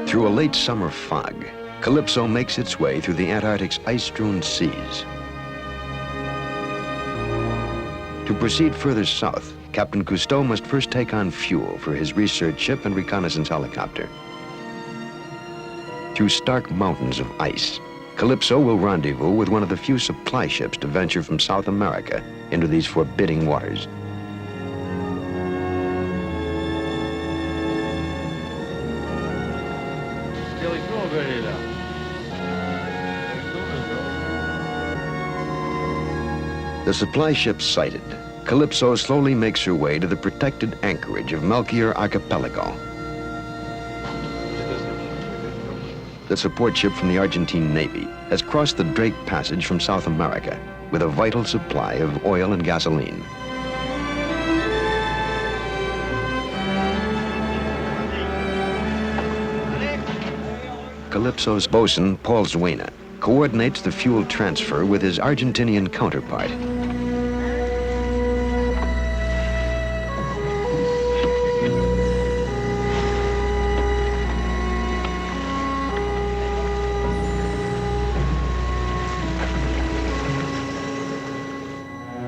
Through a late summer fog, Calypso makes its way through the Antarctic's ice-strewn seas. To proceed further south, Captain Cousteau must first take on fuel for his research ship and reconnaissance helicopter. Through stark mountains of ice, Calypso will rendezvous with one of the few supply ships to venture from South America into these forbidding waters. The supply ship sighted, Calypso slowly makes her way to the protected anchorage of Melchior Archipelago. The support ship from the Argentine Navy has crossed the Drake Passage from South America with a vital supply of oil and gasoline. Calypso's bosun, Paul Zuena, coordinates the fuel transfer with his Argentinian counterpart.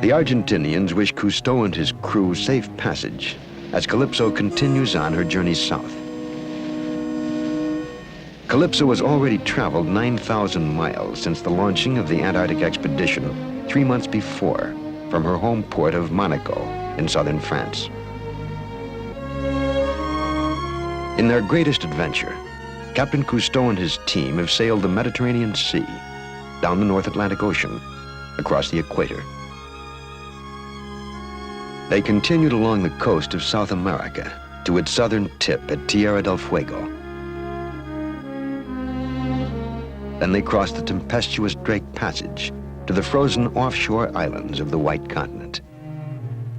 The Argentinians wish Cousteau and his crew safe passage as Calypso continues on her journey south. Calypso has already traveled 9,000 miles since the launching of the Antarctic expedition 3 months before from her home port of Monaco in southern France. In their greatest adventure, Captain Cousteau and his team have sailed the Mediterranean Sea, down the North Atlantic Ocean, across the equator. They continued along the coast of South America to its southern tip at Tierra del Fuego. Then they crossed the tempestuous Drake Passage to the frozen offshore islands of the White Continent.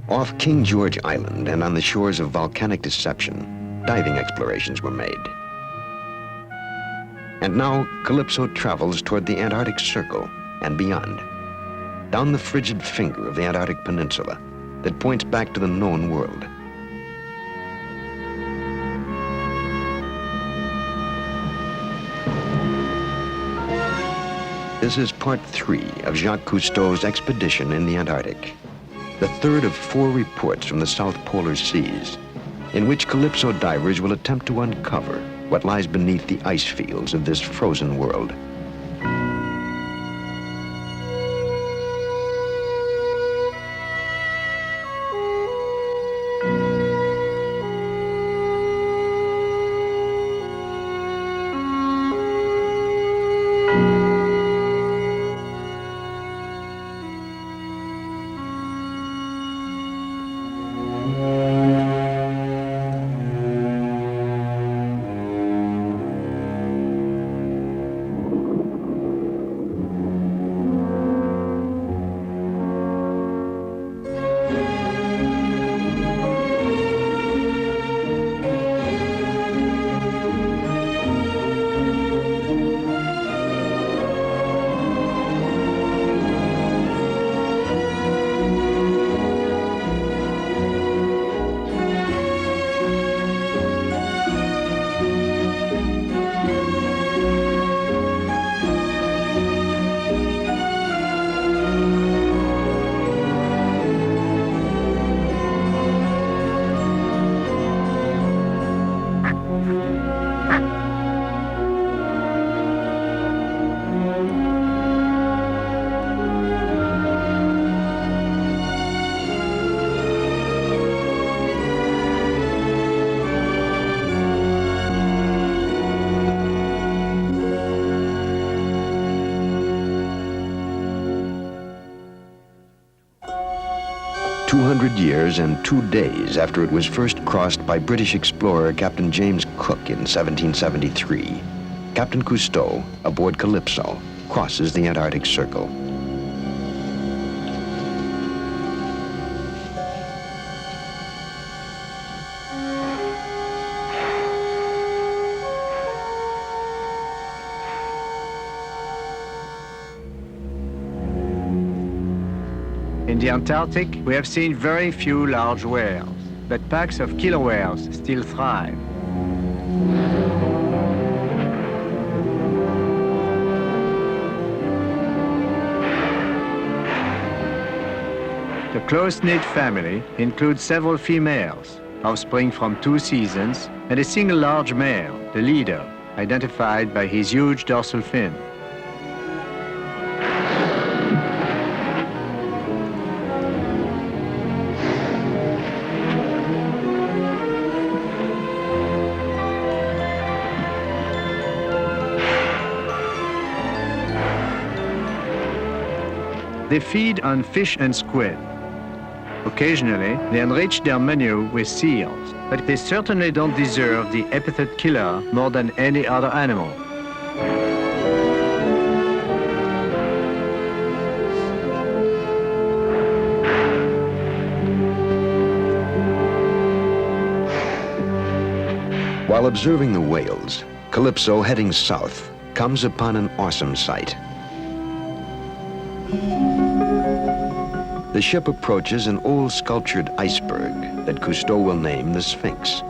Off King George Island and on the shores of volcanic Deception, diving explorations were made. And now Calypso travels toward the Antarctic Circle and beyond, down the frigid finger of the Antarctic Peninsula that points back to the known world. This is part 3 of Jacques Cousteau's expedition in the Antarctic, the third of 4 reports from the South Polar Seas, in which Calypso divers will attempt to uncover what lies beneath the ice fields of this frozen world. Years and 2 days after it was first crossed by British explorer Captain James Cook in 1773, Captain Cousteau, aboard Calypso, crosses the Antarctic Circle. In the Antarctic, we have seen very few large whales, but packs of killer whales still thrive. The close-knit family includes several females, offspring from 2 seasons, and a single large male, the leader, identified by his huge dorsal fin. They feed on fish and squid. Occasionally, they enrich their menu with seals, but they certainly don't deserve the epithet killer more than any other animal. While observing the whales, Calypso, heading south, comes upon an awesome sight. The ship approaches an old sculptured iceberg that Cousteau will name the Sphinx,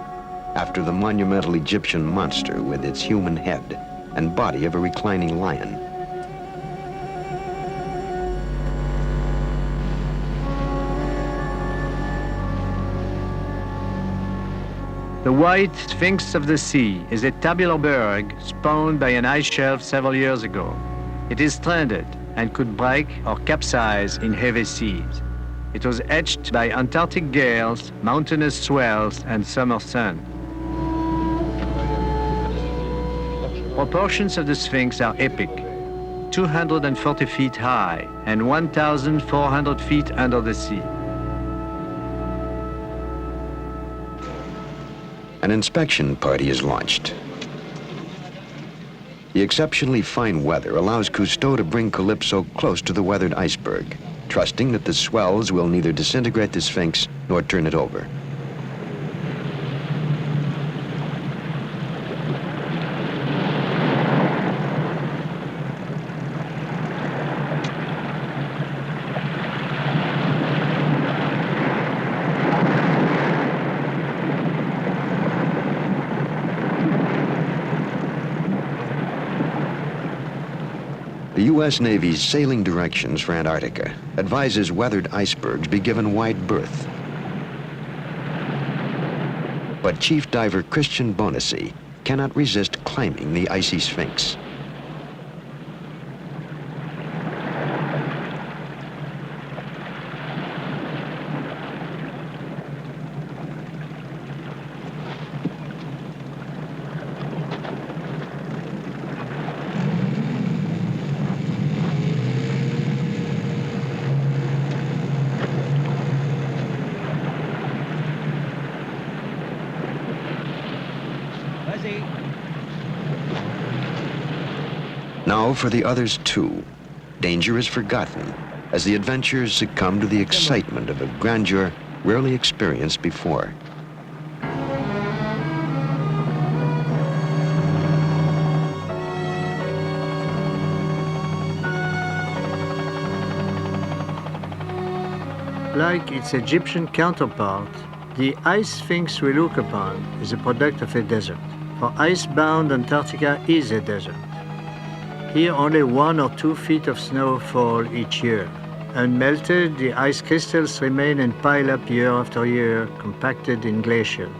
after the monumental Egyptian monster with its human head and body of a reclining lion. The white Sphinx of the sea is a tabular berg spawned by an ice shelf several years ago. It is stranded and could break or capsize in heavy seas. It was etched by Antarctic gales, mountainous swells, and summer sun. Proportions of the Sphinx are epic, 240 feet high and 1,400 feet under the sea. An inspection party is launched. The exceptionally fine weather allows Cousteau to bring Calypso close to the weathered iceberg, trusting that the swells will neither disintegrate the Sphinx nor turn it over. The U.S. Navy's sailing directions for Antarctica advises weathered icebergs be given wide berth. But Chief Diver Christian Bonacy cannot resist climbing the icy Sphinx. Now for the others too, danger is forgotten as the adventurers succumb to the excitement of a grandeur rarely experienced before. Like its Egyptian counterpart, the ice sphinx we look upon is a product of a desert, for icebound Antarctica is a desert. Here only 1 or 2 feet of snow fall each year. Unmelted, the ice crystals remain and pile up year after year, compacted in glaciers.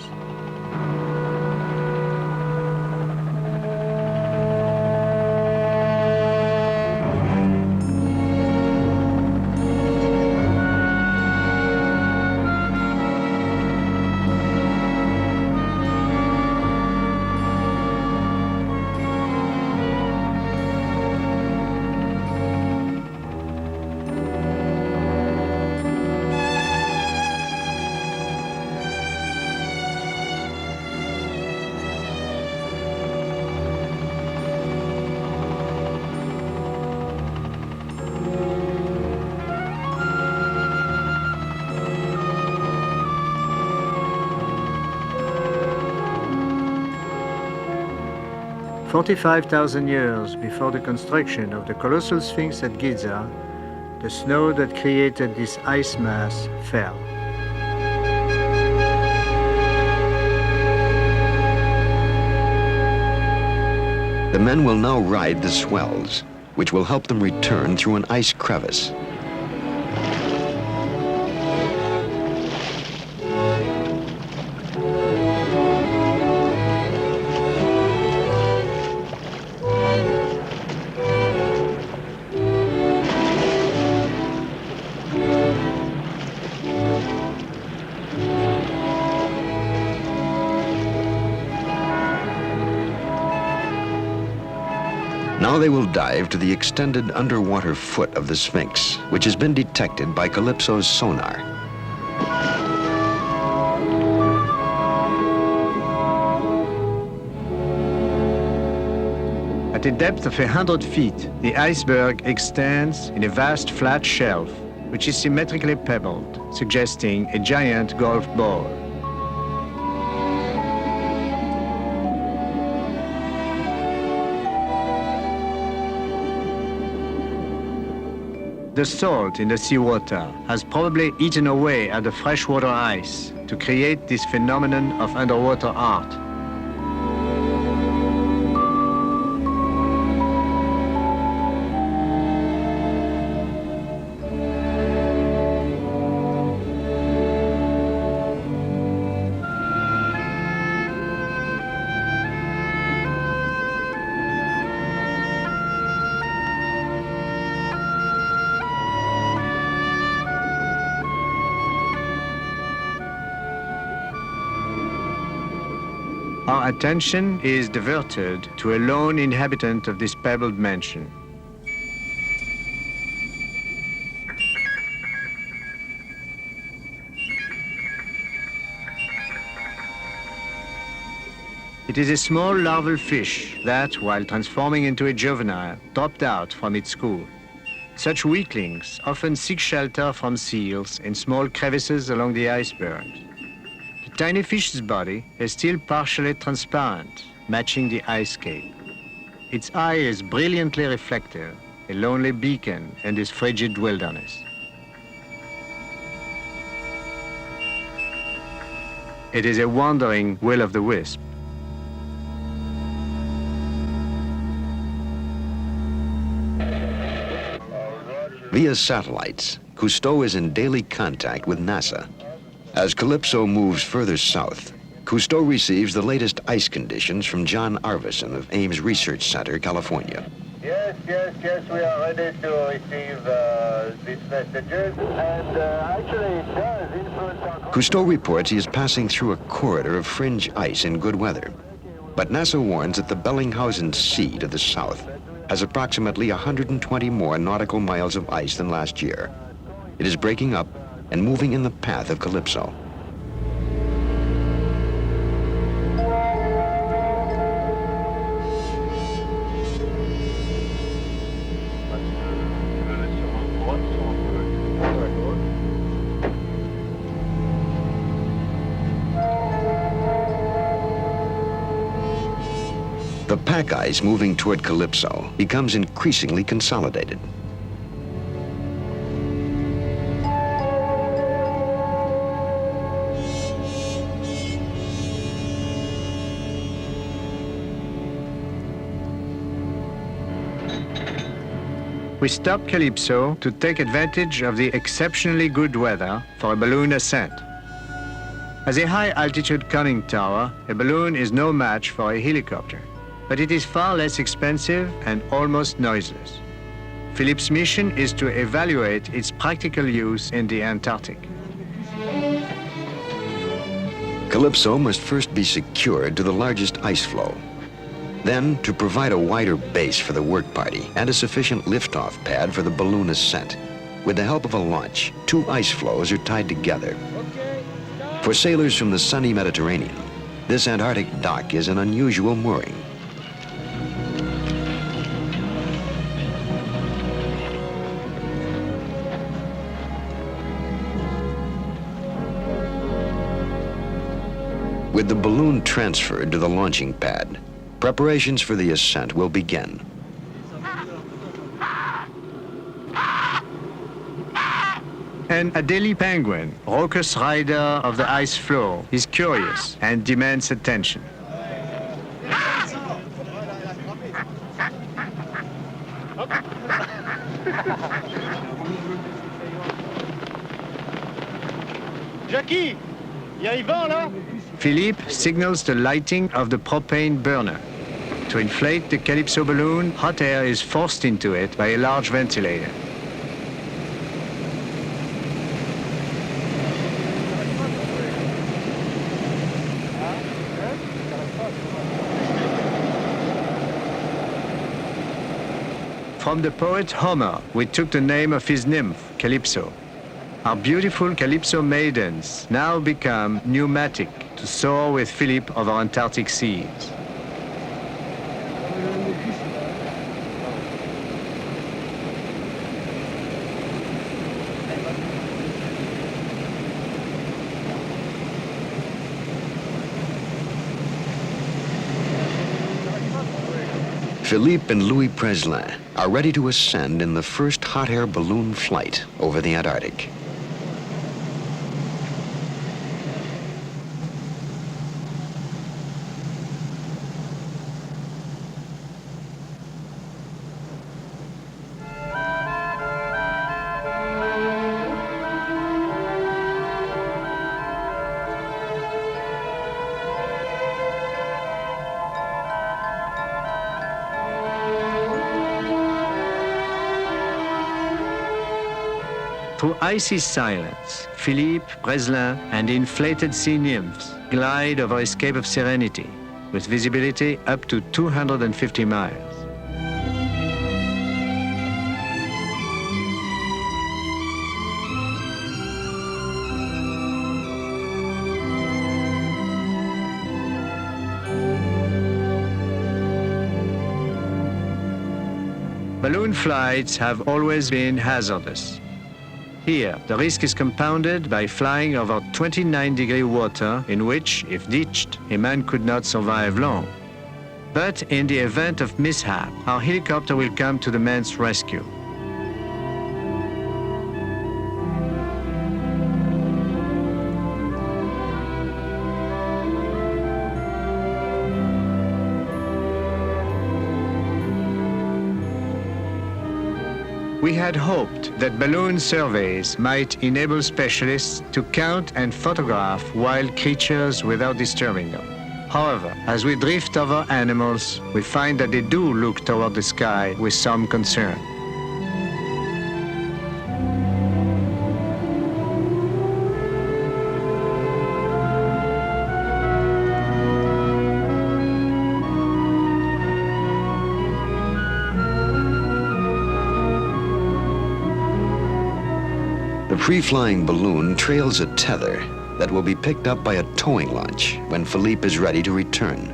"45,000 years before the construction of the colossal Sphinx at Giza, the snow that created this ice mass fell. The men will now ride the swells, which will help them return through an ice crevice. Now they will dive to the extended underwater foot of the Sphinx, which has been detected by Calypso's sonar. At a depth of 100 feet, the iceberg extends in a vast flat shelf, which is symmetrically pebbled, suggesting a giant golf ball. The salt in the seawater has probably eaten away at the freshwater ice to create this phenomenon of underwater art. Our attention is diverted to a lone inhabitant of this pebbled mansion. It is a small larval fish that, while transforming into a juvenile, dropped out from its school. Such weaklings often seek shelter from seals in small crevices along the icebergs. The tiny fish's body is still partially transparent, matching the ice cape. Its eye is brilliantly reflective, a lonely beacon in this frigid wilderness. It is a wandering will-o'-the-wisp. Via satellites, Cousteau is in daily contact with NASA. As Calypso moves further south, Cousteau receives the latest ice conditions from John Arvison of Ames Research Center, California. Yes, we are ready to receive these messages, and actually it does influence our... Cousteau reports he is passing through a corridor of fringe ice in good weather. But NASA warns that the Bellinghausen Sea to the south has approximately 120 more nautical miles of ice than last year. It is breaking up and moving in the path of Calypso. The pack ice moving toward Calypso becomes increasingly consolidated. We stopped Calypso to take advantage of the exceptionally good weather for a balloon ascent. As a high-altitude conning tower, a balloon is no match for a helicopter, but it is far less expensive and almost noiseless. Philip's mission is to evaluate its practical use in the Antarctic. Calypso must first be secured to the largest ice floe. Then, to provide a wider base for the work party and a sufficient liftoff pad for the balloon ascent, with the help of a launch, 2 ice floes are tied together. For sailors from the sunny Mediterranean, this Antarctic dock is an unusual mooring. With the balloon transferred to the launching pad, preparations for the ascent will begin. An Adelie penguin, raucous rider of the ice floe, is curious and demands attention. Jacques, y a un vent là? Philippe signals the lighting of the propane burner. To inflate the Calypso balloon, hot air is forced into it by a large ventilator. From the poet Homer, we took the name of his nymph, Calypso. Our beautiful Calypso maidens now become pneumatic to soar with Philippe over Antarctic seas. Philippe and Louis Preslin are ready to ascend in the first hot air balloon flight over the Antarctic. Through icy silence, Philippe, Preslin, and inflated sea nymphs glide over a Cape of Serenity, with visibility up to 250 miles. Balloon flights have always been hazardous. Here, the risk is compounded by flying over 29-degree water in which, if ditched, a man could not survive long. But in the event of mishap, our helicopter will come to the man's rescue. We had hoped that balloon surveys might enable specialists to count and photograph wild creatures without disturbing them. However, as we drift over animals, we find that they do look toward the sky with some concern. The free-flying balloon trails a tether that will be picked up by a towing launch when Philippe is ready to return.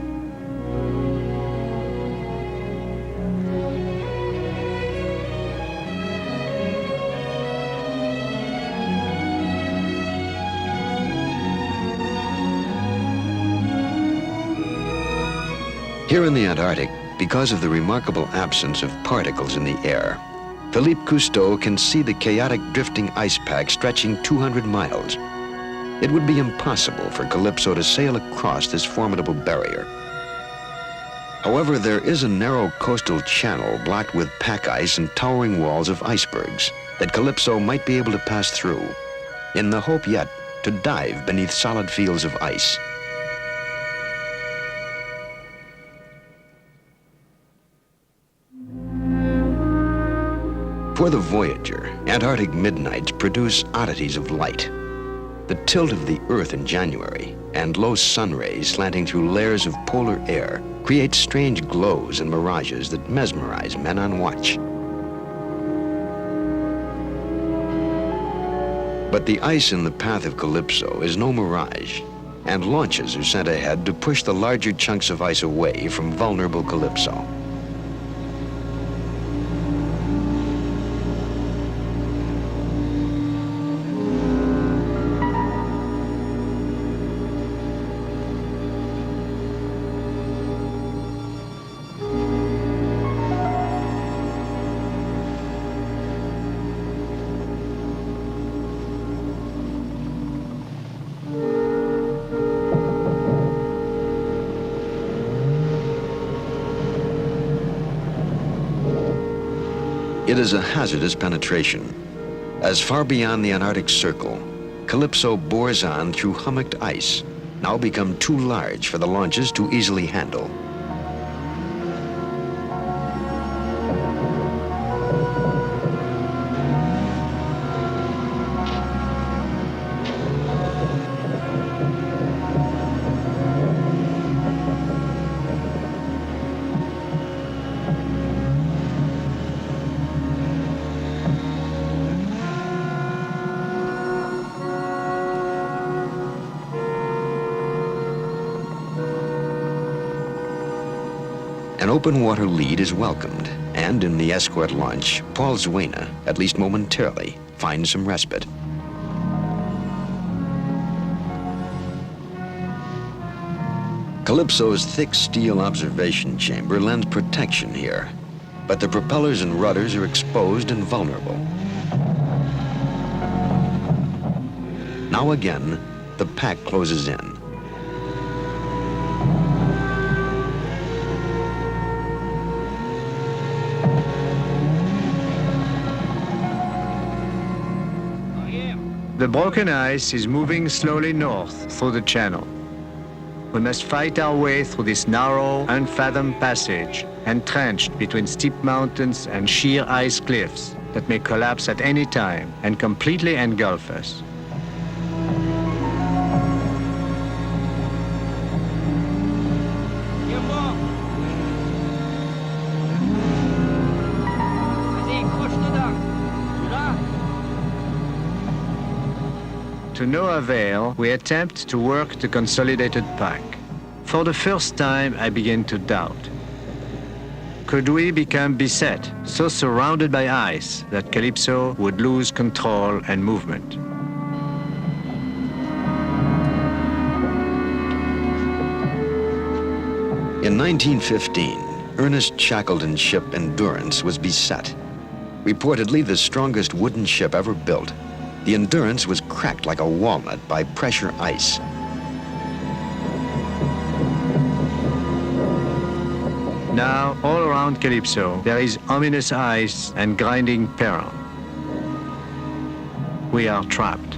Here in the Antarctic, because of the remarkable absence of particles in the air, Philippe Cousteau can see the chaotic drifting ice pack stretching 200 miles. It would be impossible for Calypso to sail across this formidable barrier. However, there is a narrow coastal channel blocked with pack ice and towering walls of icebergs that Calypso might be able to pass through, in the hope yet to dive beneath solid fields of ice. For the Voyager, Antarctic midnights produce oddities of light. The tilt of the Earth in January and low sun rays slanting through layers of polar air create strange glows and mirages that mesmerize men on watch. But the ice in the path of Calypso is no mirage, and launches are sent ahead to push the larger chunks of ice away from vulnerable Calypso. It is a hazardous penetration. As far beyond the Antarctic Circle, Calypso bores on through hummocked ice, now become too large for the launches to easily handle. An open water lead is welcomed, and in the escort launch, Paul Zuena, at least momentarily, finds some respite. Calypso's thick steel observation chamber lends protection here, but the propellers and rudders are exposed and vulnerable. Now again, the pack closes in. The broken ice is moving slowly north through the channel. We must fight our way through this narrow, unfathomed passage, entrenched between steep mountains and sheer ice cliffs that may collapse at any time and completely engulf us. To no avail, we attempt to work the consolidated pack. For the first time, I begin to doubt. Could we become beset, so surrounded by ice that Calypso would lose control and movement? In 1915, Ernest Shackleton's ship Endurance was beset. Reportedly the strongest wooden ship ever built, the Endurance was cracked like a walnut by pressure ice. Now, all around Calypso, there is ominous ice and grinding peril. We are trapped.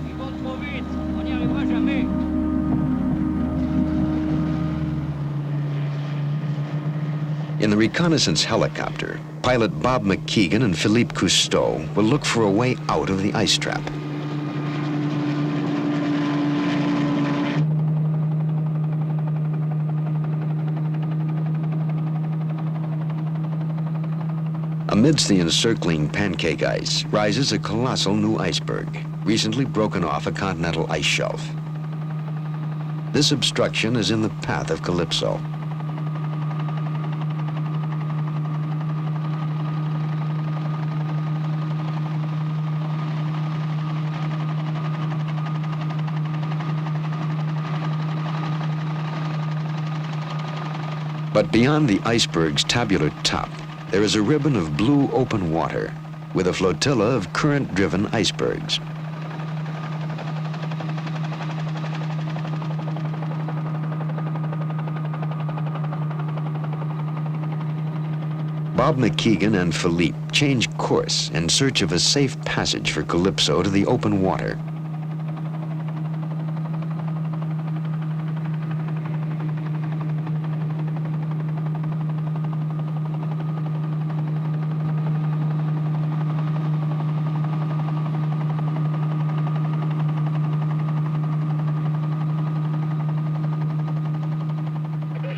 In the reconnaissance helicopter, pilot Bob McKeegan and Philippe Cousteau will look for a way out of the ice trap. Amidst the encircling pancake ice rises a colossal new iceberg, recently broken off a continental ice shelf. This obstruction is in the path of Calypso. But beyond the iceberg's tabular top, there is a ribbon of blue open water with a flotilla of current-driven icebergs. Bob McKeegan and Philippe change course in search of a safe passage for Calypso to the open water.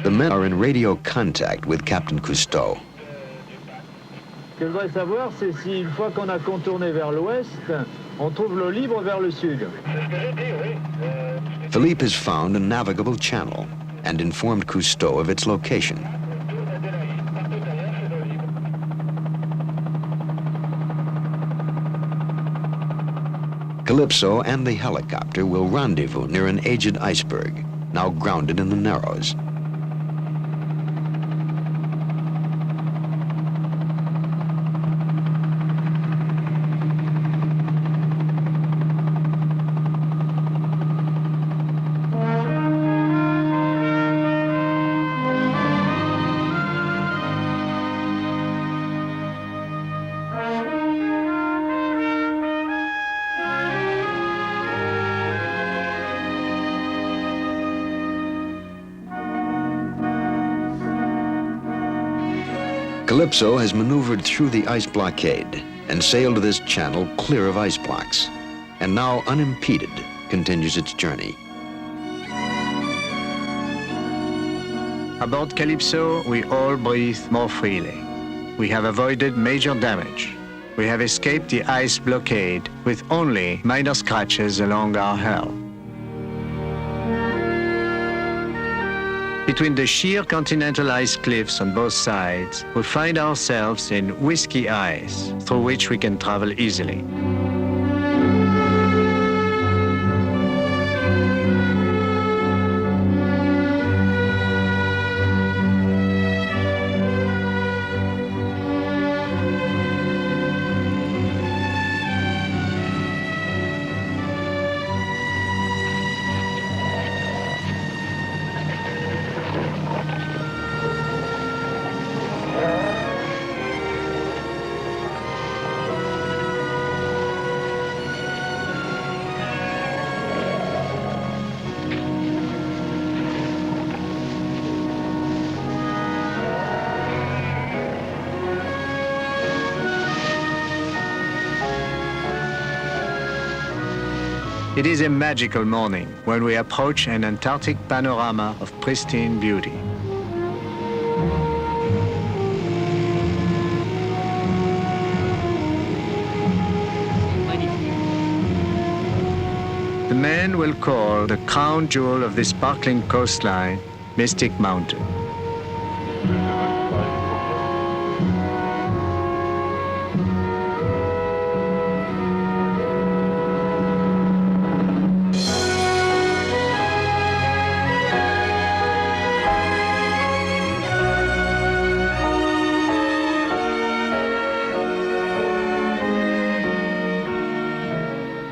The men are in radio contact with Captain Cousteau. Ce que je voudrais savoir, c'est si une fois qu'on a contourné vers l'ouest, on trouve l'eau libre vers le sud. Philippe has found a navigable channel and informed Cousteau of its location. Calypso and the helicopter will rendezvous near an aged iceberg, now grounded in the Narrows. Calypso has maneuvered through the ice blockade and sailed this channel clear of ice blocks, and now unimpeded continues its journey. Aboard Calypso, we all breathe more freely. We have avoided major damage. We have escaped the ice blockade with only minor scratches along our hull. Between the sheer continental ice cliffs on both sides, we find ourselves in whiskey ice, through which we can travel easily. It is a magical morning when we approach an Antarctic panorama of pristine beauty. The men will call the crown jewel of this sparkling coastline Mystic Mountain.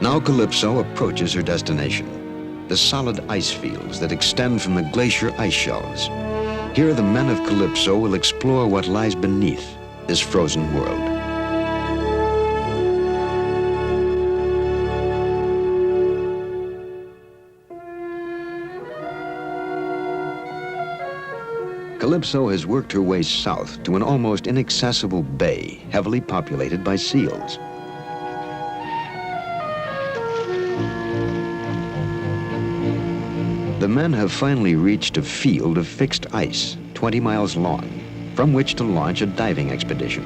Now Calypso approaches her destination, the solid ice fields that extend from the glacier ice shelves. Here the men of Calypso will explore what lies beneath this frozen world. Calypso has worked her way south to an almost inaccessible bay, heavily populated by seals. The men have finally reached a field of fixed ice, 20 miles long, from which to launch a diving expedition.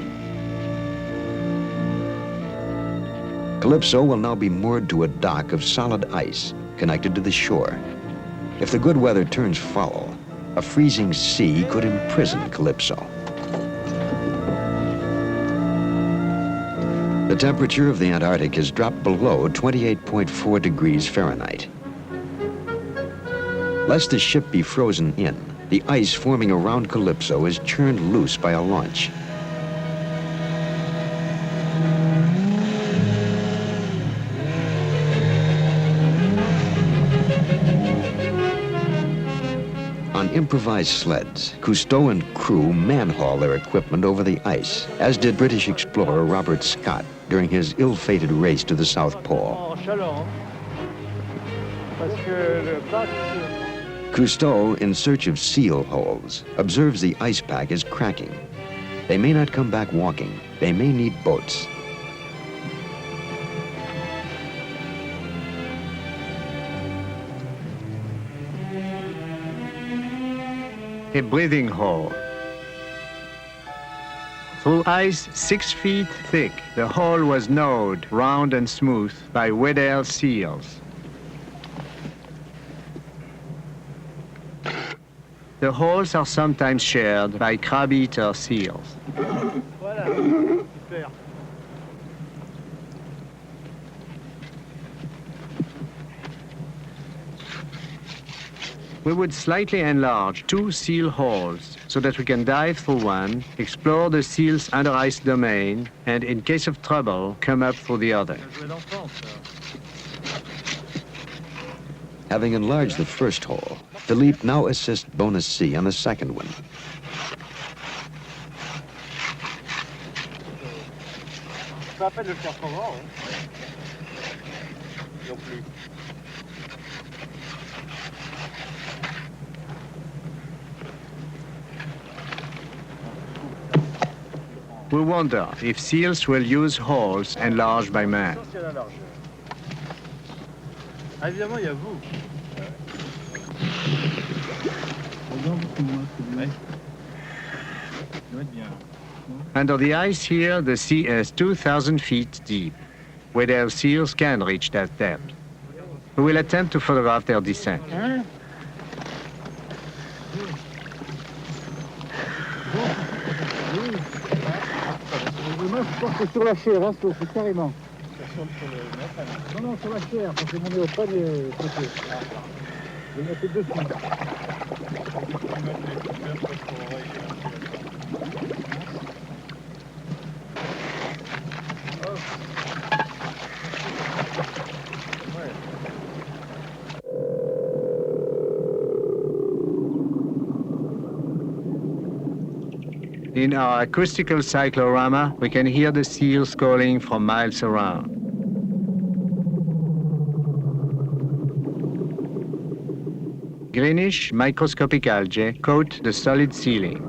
Calypso will now be moored to a dock of solid ice connected to the shore. If the good weather turns foul, a freezing sea could imprison Calypso. The temperature of the Antarctic has dropped below 28.4 degrees Fahrenheit. Lest the ship be frozen in, the ice forming around Calypso is churned loose by a launch. On improvised sleds, Cousteau and crew man-haul their equipment over the ice, as did British explorer Robert Scott during his ill-fated race to the South Pole. Cousteau, in search of seal holes, observes the ice pack is cracking. They may not come back walking. They may need boats. A breathing hole. Through ice 6 feet thick, the hole was gnawed round and smooth by Weddell seals. The holes are sometimes shared by crab-eater seals. We would slightly enlarge 2 seal holes so that we can dive through one, explore the seal's under ice domain, and in case of trouble, come up through the other. Having enlarged the first hole, Philippe now assists Undersea on the second one. We wonder if seals will use holes enlarged by man. C'est la largeur. Ah, évidemment, il y a vous. Ouais. Doit être bien. Under the ice here, the sea is 2,000 feet deep. Weddell seals can reach that depth. We will attempt to photograph their descent. Hein? Moi, je pense que sur la chair, hein, c'est carrément. Non, non, sur la chair, parce que mon néoprène est côté. Je vais mettre dessus. In our acoustical cyclorama, we can hear the seals calling from miles around. Greenish microscopic algae coat the solid ceiling.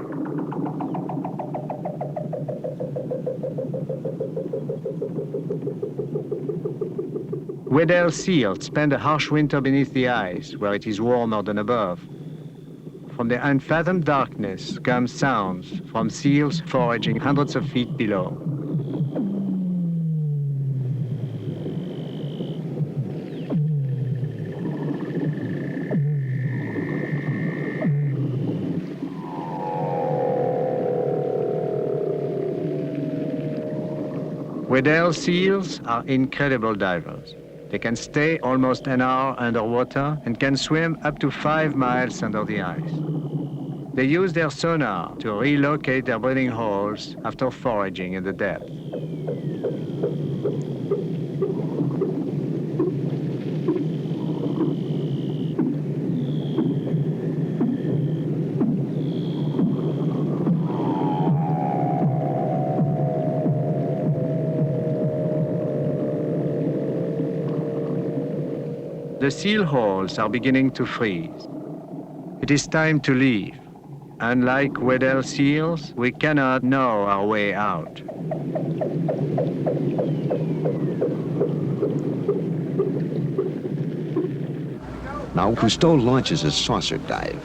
Weddell seals spend a harsh winter beneath the ice, where it is warmer than above. From the unfathomed darkness come sounds from seals foraging hundreds of feet below. Weddell seals are incredible divers. They can stay almost an hour underwater and can swim up to 5 miles under the ice. They use their sonar to relocate their breeding holes after foraging in the depth. The seal holes are beginning to freeze. It is time to leave. Unlike Weddell seals, we cannot know our way out. Now Cousteau launches a saucer dive.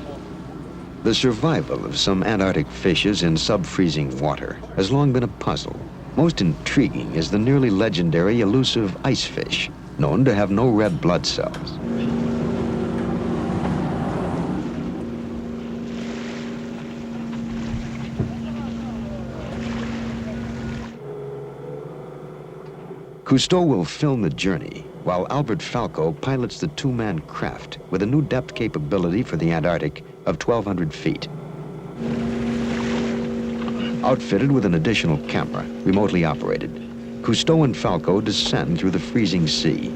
The survival of some Antarctic fishes in sub-freezing water has long been a puzzle. Most intriguing is the nearly legendary elusive ice fish, known to have no red blood cells. Cousteau will film the journey, while Albert Falco pilots the two-man craft with a new depth capability for the Antarctic of 1,200 feet. Outfitted with an additional camera, remotely operated, Cousteau and Falco descend through the freezing sea.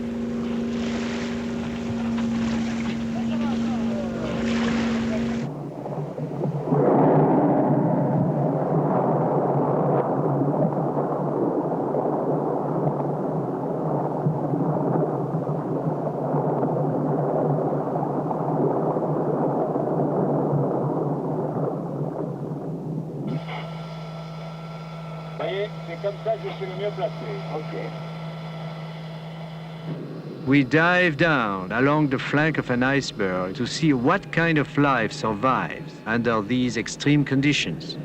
We dive down along the flank of an iceberg to see what kind of life survives under these extreme conditions.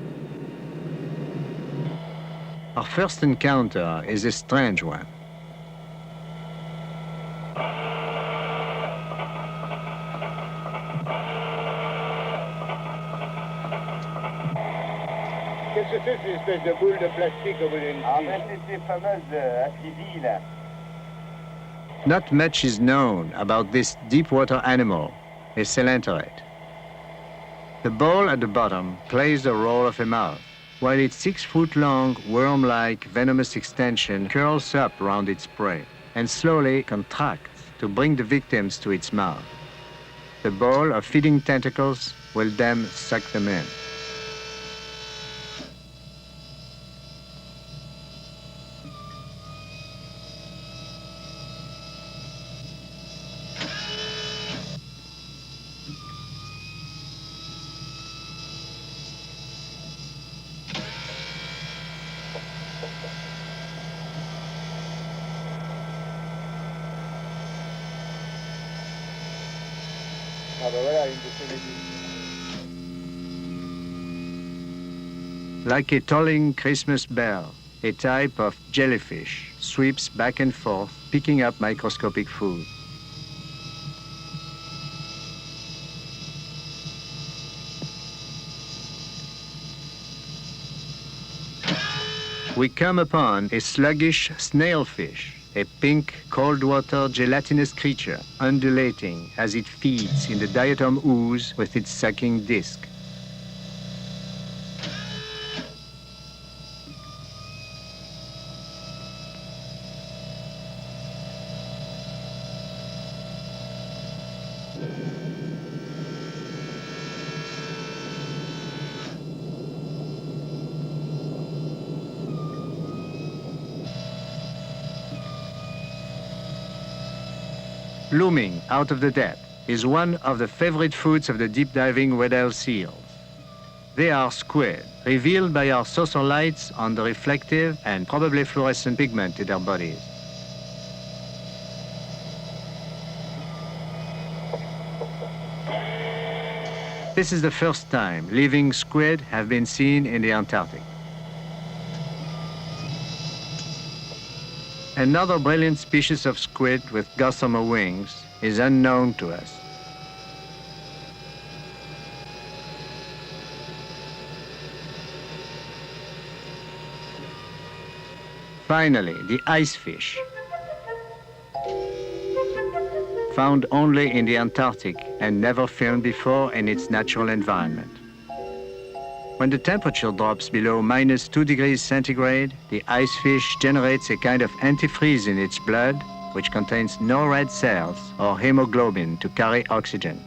Our first encounter is a strange one. Qu'est-ce que c'est cette espèce de boule de plastique au bout d'une tige? Ah ben c'est ces fameuses acidies là. Not much is known about this deep-water animal, a coelenterate. The ball at the bottom plays the role of a mouth, while its 6-foot-long, worm-like venomous extension curls up around its prey and slowly contracts to bring the victims to its mouth. The ball of feeding tentacles will then suck them in. Ah bah voilà, une de ces méduses. Like a tolling Christmas bell, a type of jellyfish sweeps back and forth, picking up microscopic food. We come upon a sluggish snailfish, a pink, cold-water gelatinous creature undulating as it feeds in the diatom ooze with its sucking disc. Looming out of the depth is one of the favorite foods of the deep-diving Weddell seals. They are squid, revealed by our saucer lights on the reflective and probably fluorescent pigment in their bodies. This is the first time living squid have been seen in the Antarctic. Another brilliant species of squid with gossamer wings is unknown to us. Finally, the icefish, found only in the Antarctic and never filmed before in its natural environment. When the temperature drops below -2 degrees centigrade, the icefish generates a kind of antifreeze in its blood, which contains no red cells or hemoglobin to carry oxygen.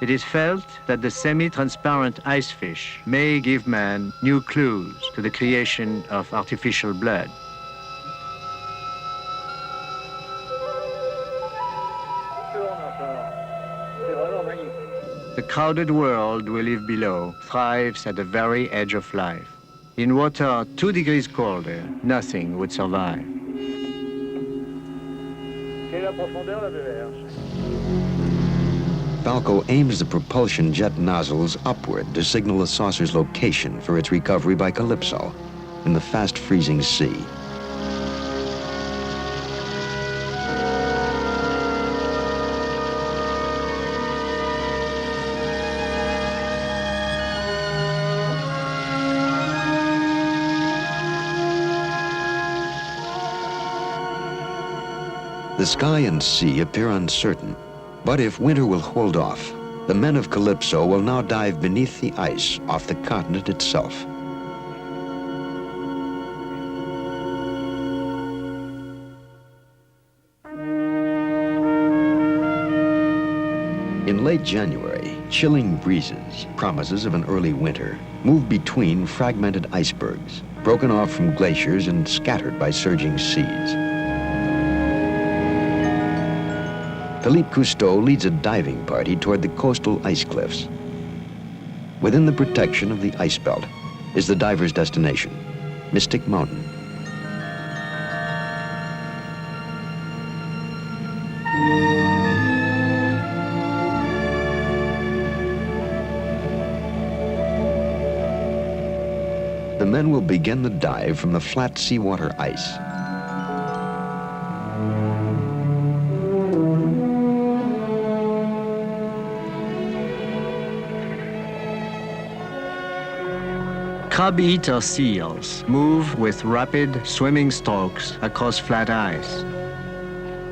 It is felt that the semi-transparent icefish may give man new clues to the creation of artificial blood. The crowded world we live below thrives at the very edge of life. In water 2 degrees colder, nothing would survive. Quelle est la profondeur, la BVR? Falco aims the propulsion jet nozzles upward to signal the saucer's location for its recovery by Calypso in the fast-freezing sea. The sky and sea appear uncertain, but if winter will hold off, the men of Calypso will now dive beneath the ice off the continent itself. In late January, chilling breezes, promises of an early winter, move between fragmented icebergs, broken off from glaciers and scattered by surging seas. Philippe Cousteau leads a diving party toward the coastal ice cliffs. Within the protection of the ice belt is the diver's destination, Mystic Mountain. The men will begin the dive from the flat seawater ice. Crab-eater seals move with rapid swimming strokes across flat ice.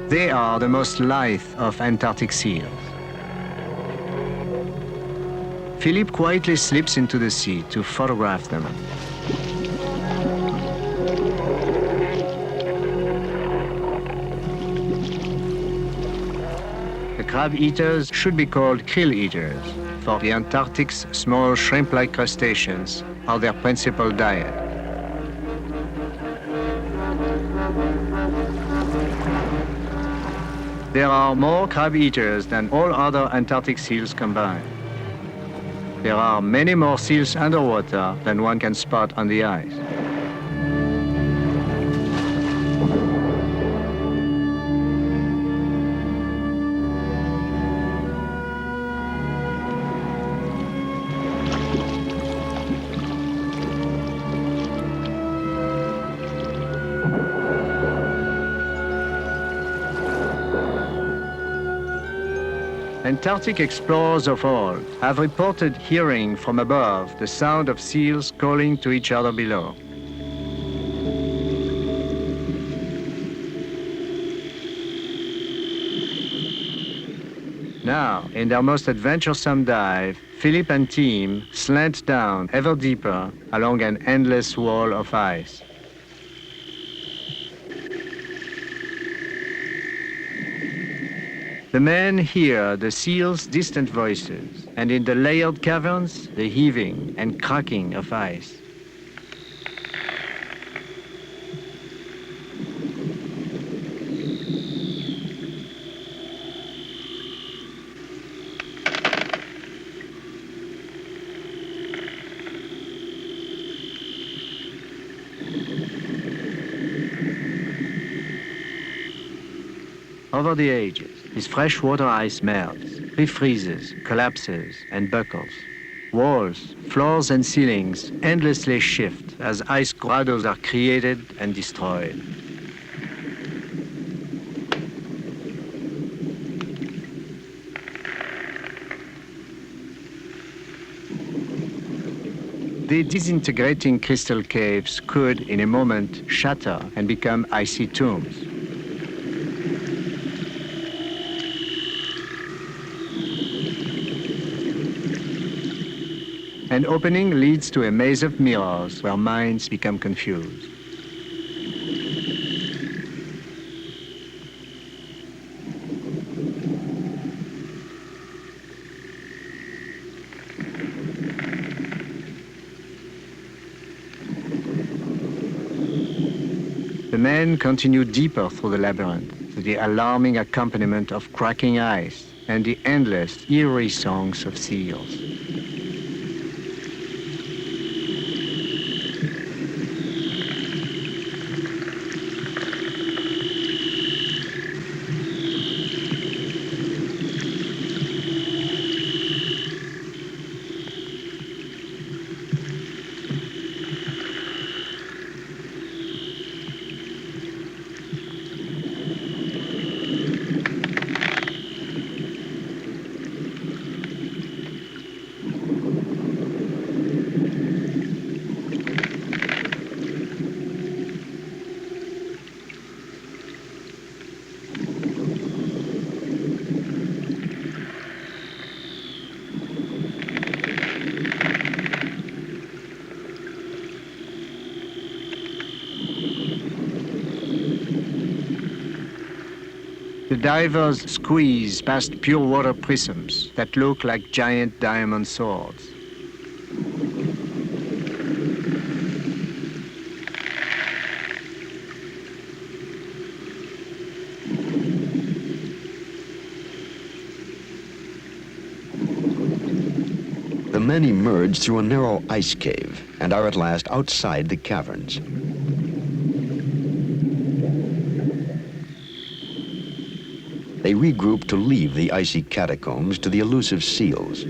They are the most lithe of Antarctic seals. Philippe quietly slips into the sea to photograph them. The crab-eaters should be called krill-eaters, for the Antarctic's small shrimp-like crustaceans are their principal diet. There are more crab-eaters than all other Antarctic seals combined. There are many more seals underwater than one can spot on the ice. Antarctic explorers of all have reported hearing from above the sound of seals calling to each other below. Now, in their most adventuresome dive, Philippe and team slant down ever deeper along an endless wall of ice. The men hear the seals' distant voices, and in the layered caverns, the heaving and cracking of ice. Over the ages, this freshwater ice melts, refreezes, collapses, and buckles. Walls, floors, and ceilings endlessly shift as ice grottos are created and destroyed. The disintegrating crystal caves could, in a moment, shatter and become icy tombs. An opening leads to a maze of mirrors where minds become confused. The men continue deeper through the labyrinth to the alarming accompaniment of cracking ice and the endless, eerie songs of seals. The divers squeeze past pure water prisms that look like giant diamond swords. The men emerge through a narrow ice cave and are at last outside the caverns. They regroup to leave the icy catacombs to the elusive seals.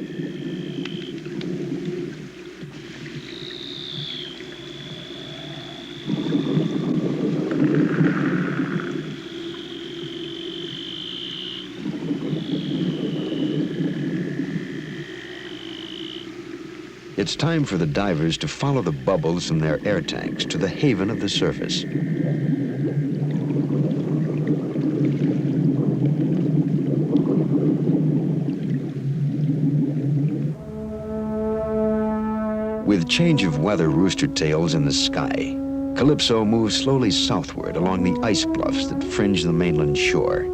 It's time for the divers to follow the bubbles from their air tanks to the haven of the surface. With change of weather rooster tails in the sky, Calypso moves slowly southward along the ice bluffs that fringe the mainland shore.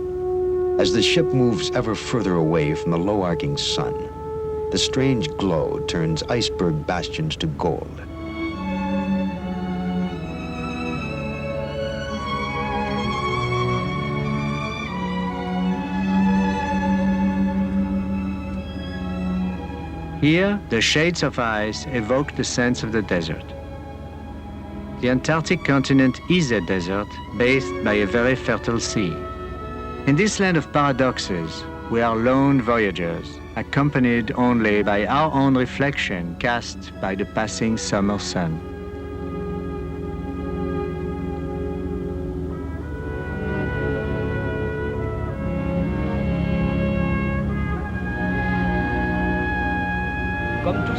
As the ship moves ever further away from the low-arcing sun, the strange glow turns iceberg bastions to gold. Here, the shades of ice evoke the sense of the desert. The Antarctic continent is a desert bathed by a very fertile sea. In this land of paradoxes, we are lone voyagers, accompanied only by our own reflection cast by the passing summer sun.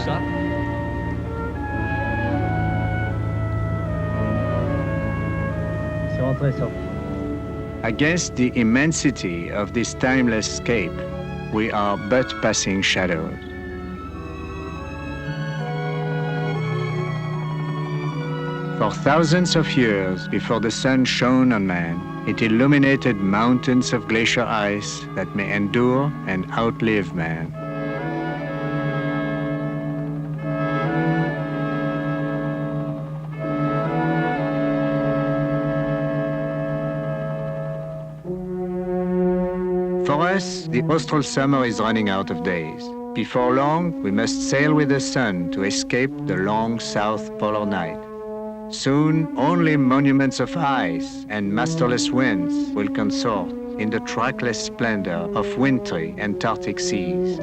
ça. C'est rentré, sorti. Against the immensity of this timeless scape, we are but passing shadows. For thousands of years before the sun shone on man, it illuminated mountains of glacier ice that may endure and outlive man. For us, the austral summer is running out of days. Before long, we must sail with the sun to escape the long south polar night. Soon, only monuments of ice and masterless winds will consort in the trackless splendor of wintry Antarctic seas.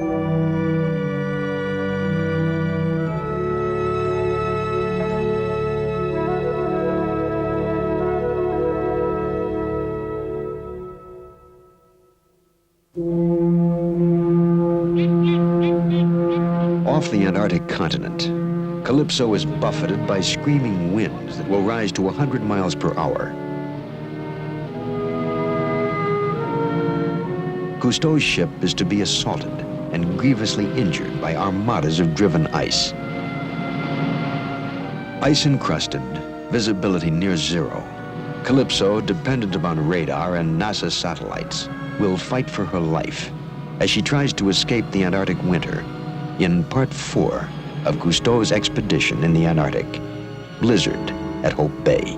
Off the Antarctic continent, Calypso is buffeted by screaming winds that will rise to 100 miles per hour. Cousteau's ship is to be assaulted and grievously injured by armadas of driven ice. Ice-encrusted, visibility near zero, Calypso, dependent upon radar and NASA satellites, will fight for her life as she tries to escape the Antarctic winter in Part 4 of Cousteau's expedition in the Antarctic, Blizzard at Hope Bay.